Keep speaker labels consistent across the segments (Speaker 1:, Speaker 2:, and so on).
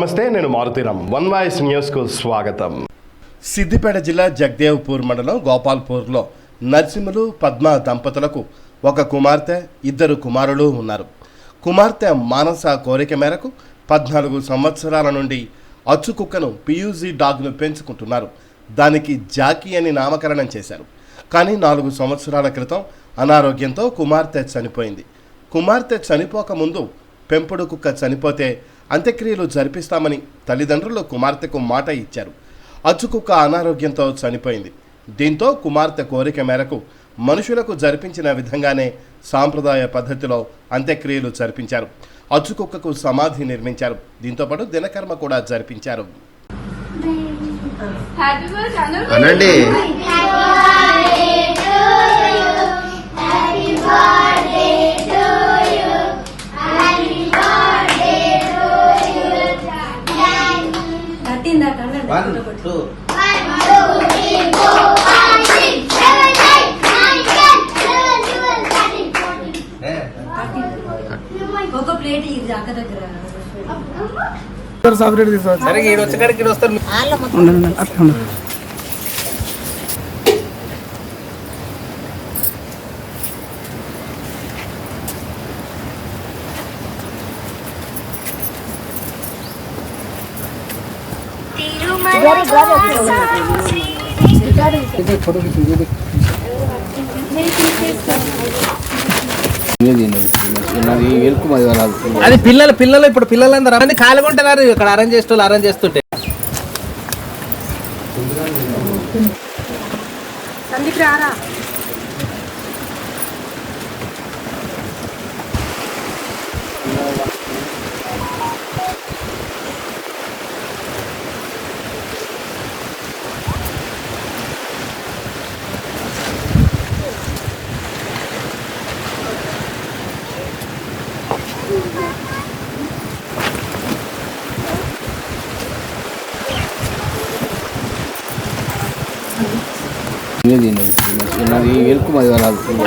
Speaker 1: నమస్తే, నేను Maruthi Ram. One voice న్యూస్కు స్వాగతం. సిద్దిపేట జిల్లా జగదేవ్పూర్ మండలం గోపాల్పూర్లో నరసింహులు పద్మ దంపతులకు ఒక కుమార్తె, ఇద్దరు కుమారులు ఉన్నారు. కుమార్తె మానస కోరిక మేరకు 14 సంవత్సరాల నుండి అచ్చుకుక్కను పియూజీ డాగ్ను పెంచుకుంటున్నారు. దానికి జాకీ అని నామకరణం చేశారు. కానీ 4 సంవత్సరాల క్రితం అనారోగ్యంతో కుమార్తె చనిపోయింది. కుమార్తె చనిపోకముందు పెంపుడు కుక్క చనిపోతే అంత్యక్రియలు జరిపిస్తామని తల్లిదండ్రులు కుమార్తెకు మాట ఇచ్చారు. అచ్చుకుక్క అనారోగ్యంతో చనిపోయింది. దీంతో కుమార్తె కోరిక మేరకు మనుషులకు జరిపించిన విధంగానే సాంప్రదాయ పద్ధతిలో అంత్యక్రియలు జరిపించారు. అచ్చుకుక్కకు సమాధి నిర్మించారు. దీంతో పాటు దినకర్మ కూడా జరిపించారు.
Speaker 2: ఒక ప్లేట్ ఇది అక్క దగ్గర
Speaker 3: సపరేట్ తీసుకోవచ్చు. సరే ఈడ వచ్చేకాడికి ఈడ వస్తారు. అది పిల్లలు ఇప్పుడు పిల్లలందరూ మంది ఖాళీగా ఉంటున్నారు. ఇక్కడ అరేంజ్ చేస్తుంటే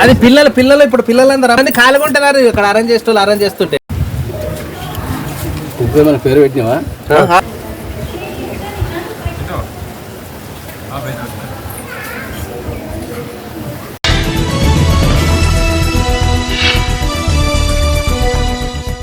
Speaker 3: అది పిల్లలు ఇప్పుడు పిల్లలందరూ మంది ఖాళీగా ఉంటున్నారు. ఇక్కడ అరేంజ్ చేస్తుంటే
Speaker 4: పేరు పెట్టినావా?